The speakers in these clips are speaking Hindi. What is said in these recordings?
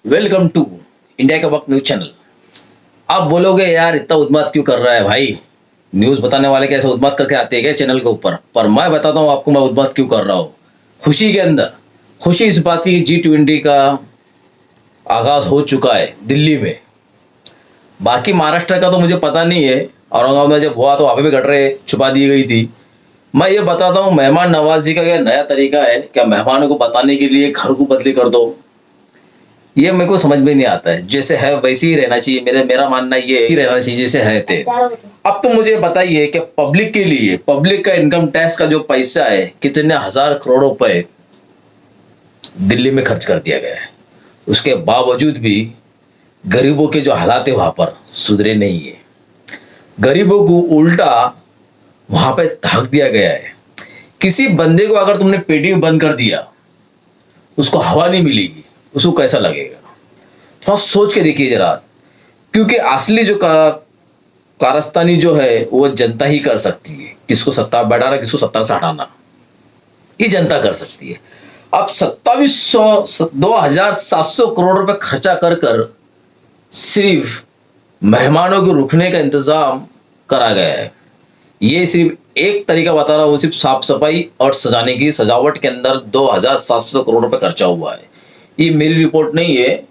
वेलकम टू इंडिया का वक्त न्यूज चैनल। आप बोलोगे यार इतना उन्माद क्यों कर रहा है भाई, न्यूज बताने वाले कैसे उन्माद करके आते हैं क्या चैनल के ऊपर। पर मैं बताता हूँ आपको मैं उन्माद क्यों कर रहा हूँ। खुशी के अंदर खुशी इस बात की G20 का आगाज हो चुका है दिल्ली में। बाकी महाराष्ट्र का तो मुझे पता नहीं है, औरंगाबाद में जब हुआ तो वहाँ पे भी गटरें छुपा दी गई थी। मैं ये बताता हूँ मेहमान नवाजी का क्या नया तरीका है, क्या मेहमानों को बताने के लिए घर को बदली कर दो, ये मेरे को समझ में नहीं आता है। जैसे है वैसे ही रहना चाहिए, मेरा मानना ये ही रहना चाहिए जैसे है थे। अब तो मुझे बताइए कि पब्लिक के लिए पब्लिक का इनकम टैक्स का जो पैसा है कितने हजार करोड़ रुपए दिल्ली में खर्च कर दिया गया है, उसके बावजूद भी गरीबों के जो हालात है वहां पर सुधरे नहीं है। गरीबों को उल्टा वहां पे धक दिया गया है। किसी बंदे को अगर तुमने पेटी में बंद कर दिया, उसको हवा नहीं मिलेगी, उसको कैसा लगेगा थोड़ा सोच के देखिए जरा। क्योंकि असली जो कारस्तानी जो है वो जनता ही कर सकती है, किसको सत्ता बैठाना किसको सत्ता से हटाना ये जनता कर सकती है। अब 2700 करोड़ रुपए खर्चा कर कर सिर्फ मेहमानों को रुकने का इंतजाम करा गया है। ये सिर्फ एक तरीका बता रहा हूँ, सिर्फ साफ सफाई और सजाने की सजावट के अंदर 2700 करोड़ रुपए खर्चा हुआ है। ये मेरी रिपोर्ट नहीं है,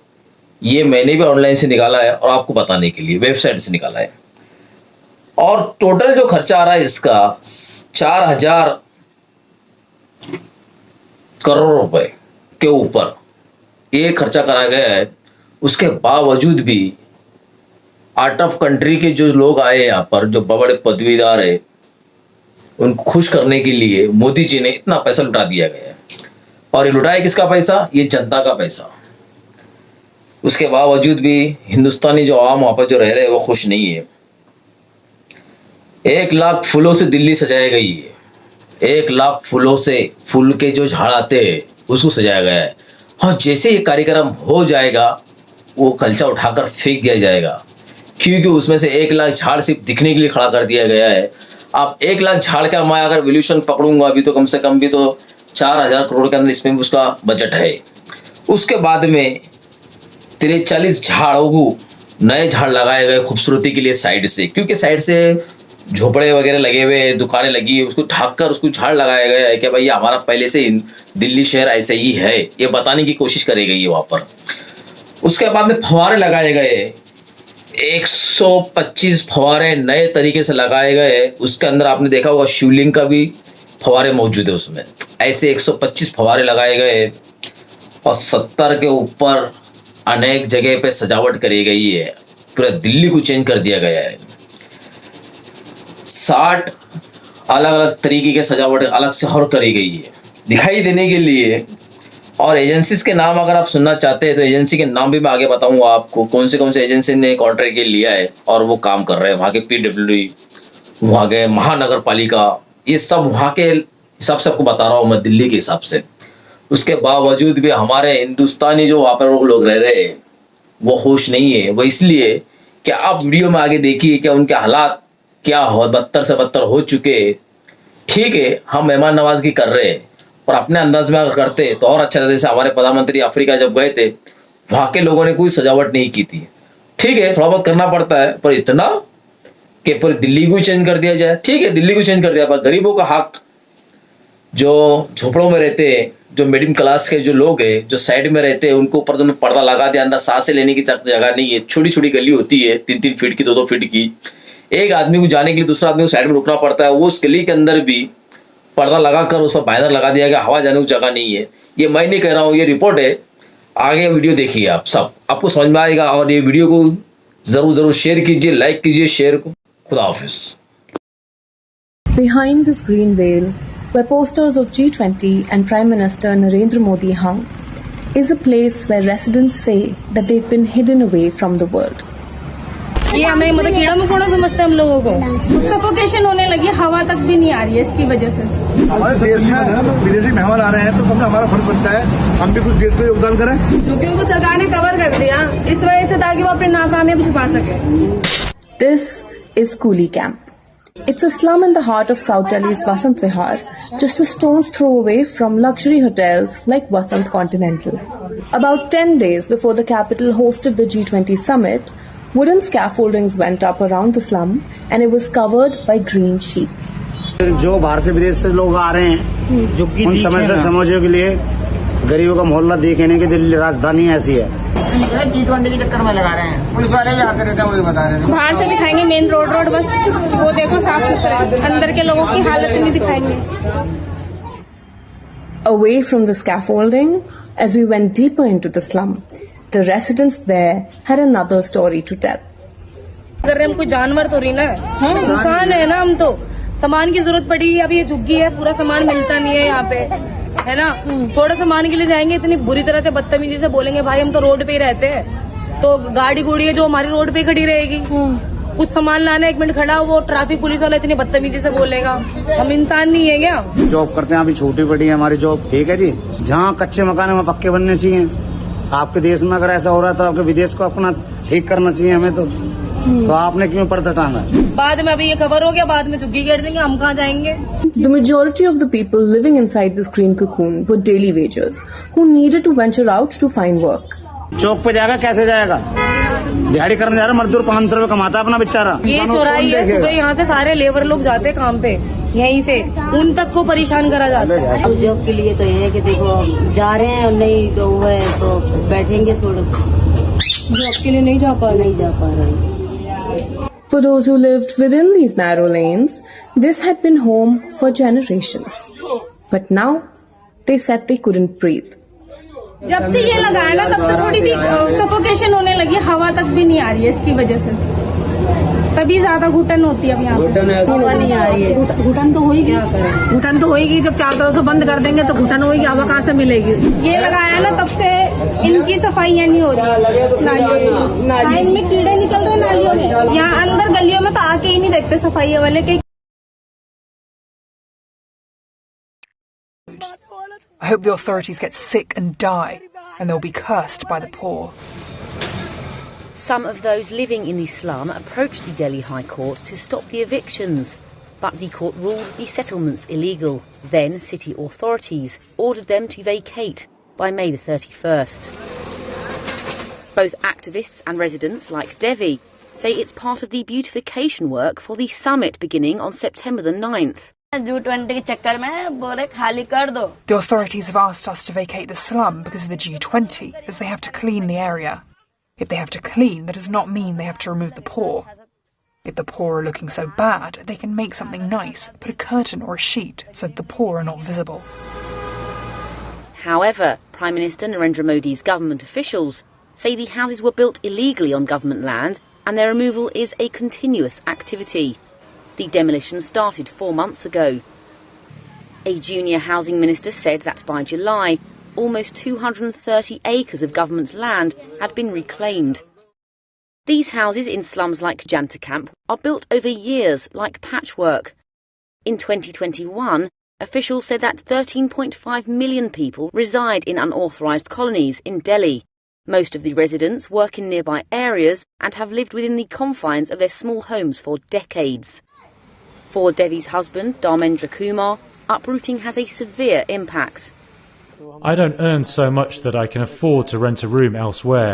ये मैंने भी ऑनलाइन से निकाला है और आपको बताने के लिए वेबसाइट से निकाला है। और टोटल जो खर्चा आ रहा है इसका 4000 करोड़ रुपए के ऊपर ये खर्चा करा गया है। उसके बावजूद भी आउट ऑफ कंट्री के जो लोग आए यहाँ पर, जो बड़े पदवीदार है, उनको खुश करने के लिए मोदी जी ने इतना पैसा लुटा दिया गया है। और ये लुटाया किसका पैसा? ये जनता का पैसा। उसके बावजूद भी हिंदुस्तानी जो आवाम वहां पर जो रह रहे हैं वो खुश नहीं है। 1 लाख फूलों से दिल्ली सजाई गई है। 1 लाख फूलों से, फूल के जो झाड़ आते हैं उसको सजाया गया है। और जैसे ये कार्यक्रम हो जाएगा वो कलचा उठाकर फेंक दिया जाएगा, क्योंकि उसमें से 1 लाख झाड़ सिर्फ दिखने के लिए खड़ा कर दिया गया है। अब 1 लाख झाड़ का मैं अगर वैल्यूएशन पकड़ूंगा अभी तो कम से कम भी तो 4000 करोड़ के अंदर इसमें उसका बजट है। उसके बाद में 43 झाड़ों को नए झाड़ लगाए गए खूबसूरती के लिए साइड से, क्योंकि साइड से झोपड़े वगैरह लगे हुए, दुकानें लगी है, उसको ढक कर उसको झाड़ लगाया गया है कि भाई हमारा पहले से दिल्ली शहर ऐसे ही है, ये बताने की कोशिश करी गई है वहां पर। उसके बाद में फव्वारे लगाए गए, 125 फव्वारे नए तरीके से लगाए गए। उसके अंदर आपने देखा होगा शिवलिंग का भी फव्वारे मौजूद है उसमें। ऐसे 125 फव्वारे लगाए गए और 70 के ऊपर अनेक जगह पे सजावट करी गई है। पूरा दिल्ली को चेंज कर दिया गया है। 60 अलग अलग तरीके के सजावट अलग से और करी गई है दिखाई देने के लिए। और एजेंसीज के नाम अगर आप सुनना चाहते हैं तो एजेंसी के नाम भी मैं आगे बताऊंगा आपको, कौन से एजेंसी ने कॉन्ट्रैक्ट लिया है और वो काम कर रहे हैं। वहाँ के PWD, वहाँ के महानगर पालिका, ये सब वहाँ के हिसाब से आपको बता रहा हूँ मैं, दिल्ली के हिसाब से। उसके बावजूद भी हमारे हिंदुस्तानी जो वहाँ पर लोग रह रहे हैं वो खुश नहीं है। वो इसलिए कि आप वीडियो में आगे देखिए कि उनके हालात क्या हो, बदतर से बदतर हो चुके। ठीक है, हम मेहमान नवाजगी कर रहे हैं और अपने अंदाज में अगर करते तो और अच्छा रहता। जैसे हमारे प्रधानमंत्री अफ्रीका जब गए थे, वहाँ के लोगों ने कोई सजावट नहीं की थी। ठीक है, थोड़ा बहुत करना पड़ता है, पर इतना कि पूरी दिल्ली को ही चेंज कर दिया जाए। ठीक है, दिल्ली को चेंज कर दिया, पर गरीबों का हक, जो झोपड़ों में रहते हैं, जो मिडिल क्लास के जो लोग हैं, जो साइड में रहते हैं, उनको ऊपर तुमने पर्दा लगा दिया, अंदर सांसें लेने की जगह नहीं है। छोटी छोटी गली होती है 3-3 फीट की, 2-2 फीट की। एक आदमी को जाने के लिए दूसरा आदमी को साइड में रुकना पड़ता है। वो उस गली के अंदर भी पर्दा लगाकर उस पर बैनर लगा दिया गया, हवा जाने की जगह नहीं है। ये मैं नहीं कह रहा हूँ, ये रिपोर्ट है। आगे वीडियो देखिए आप सब, आपको समझ में आएगा। और ये वीडियो को जरूर शेयर कीजिए, लाइक कीजिए शेयर को। खुदा हाफिज। Behind this green veil, where posters of G20 and Prime Minister Narendra Modi hung, is a place where residents say that they've been hidden away from the world. ये हमें मतलब कीड़ा मकोड़ा समझते हैं हम लोगों को। सफोकेशन होने लगी, हवा तक भी नहीं आ रही है इसकी वजह से। हमारे देश में विदेशी मेहमान आ रहे हैं तो सबसे हमारा फर्ज बनता है हम भी कुछ देश में योगदान करें। क्योंकि उनको सरकार ने कवर कर दिया इस वजह से, ताकि वो अपनी नाकामयाबी छुपा सके। This is Coolie Camp. It's a slum in the heart of South Delhi's Vasant Vihar, just a stone's throw away from luxury hotels like Vasant Continental. About 10 days before the capital hosted the G20 summit, wooden scaffoldings went up around the slum and it was covered by green sheets. जो बाहर से विदेश से लोग आ रहे हैं उन समस्या समझने के लिए गरीबों का मोहल्ला देखने की दिल्ली राजधानी ऐसी है। G20 के चक्कर में लगा रहे हैं, पुलिस वाले भी आते रहते हैं, वही बता रहे थे। बाहर से दिखाएंगे मेन रोड बस, वो देखो साफ सुथरा, अंदर के लोगों की हालत नहीं दिखाएंगे। Away from the scaffolding, as we went deeper into the slum, the residents there had another story to tell. अगर हम कोई जानवर तो नहीं ना, इंसान है ना हम तो। सामान की जरूरत पड़ी, अब ये झुग्गी है, पूरा सामान मिलता नहीं है यहाँ पे, है ना। थोड़ा सामान के लिए जाएंगे, इतनी बुरी तरह से बदतमीजी से बोलेंगे, भाई हम तो रोड पे ही रहते हैं, तो गाड़ी गुड़ी है जो हमारी रोड पे खड़ी रहेगी। कुछ सामान लाना 1 मिनट खड़ा, वो ट्रैफिक पुलिस वाला इतनी बदतमीजी से बोलेगा। हम इंसान नहीं है क्या? जॉब करते हैं, अभी छोटी बड़ी है हमारी जॉब, ठीक है जी। जहाँ कच्चे मकान है वहाँ पक्के बनने चाहिए। आपके देश में अगर ऐसा हो रहा है तो आपके विदेश को अपना ठीक करना चाहिए हमें तो आपने क्यों पर्दा टांगा? बाद में अभी ये खबर हो गया, बाद में झुग्गी घेर देंगे, हम कहाँ जाएंगे? The majority of the people living inside this green cocoon were daily wagers who needed to venture out to find work. चौक पे जाएगा, कैसे जाएगा? दिहाड़ी करने जा रहा मजदूर 500 रुपए कमाता अपना बेचारा। ये चौराही है, सुबह यहाँ से सारे लेबर लोग जाते काम पे, यहीं से उन तक को परेशान करा जाता है। अब जॉब के लिए तो ये है कि देखो जा रहे हैं और नहीं तो वो है तो बैठेंगे थोड़ा, जॉब के लिए नहीं जा पा रहे। For those who lived within these narrow lanes, this had been home for generations. But now, they said they couldn't breathe. जब से ये लगाया ना तब से थोड़ी सी सफोकेशन होने लगी, हवा तक भी नहीं आ रही है इसकी वजह से, तभी ज्यादा घुटन होती है। अब यहाँ हवा नहीं आ रही है, घुटन तो होगी, क्या करें? घुटन तो होगी, जब चारों तरफ से बंद कर देंगे तो घुटन होगी, हवा कहाँ से मिलेगी? ये लगाया ना तब से इनकी सफाइयाँ नहीं हो रही, नालियों में कीड़े निकल रहे नालियों में, यहाँ अंदर गलियों में तो आके ही नहीं देखते सफाइया वाले के। I hope the authorities get sick and die, and they'll be cursed by the poor. Some of those living in the slum approached the Delhi High Court to stop the evictions, but the court ruled the settlements illegal. Then city authorities ordered them to vacate by May the 31st. Both activists and residents like Devi say it's part of the beautification work for the summit beginning on September the 9th. The authorities have asked us to vacate the slum because of the G20, as they have to clean the area. If they have to clean, that does not mean they have to remove the poor. If the poor are looking so bad, they can make something nice, put a curtain or a sheet so that the poor are not visible. However, Prime Minister Narendra Modi's government officials say the houses were built illegally on government land and their removal is a continuous activity. The demolition started 4 months ago. A junior housing minister said that by July, almost 230 acres of government land had been reclaimed. These houses in slums like Janta Camp are built over years like patchwork. In 2021, officials said that 13.5 million people reside in unauthorised colonies in Delhi. Most of the residents work in nearby areas and have lived within the confines of their small homes for decades. For Devi's husband, Dharmendra Kumar, uprooting has a severe impact. I don't earn so much that I can afford to rent a room elsewhere.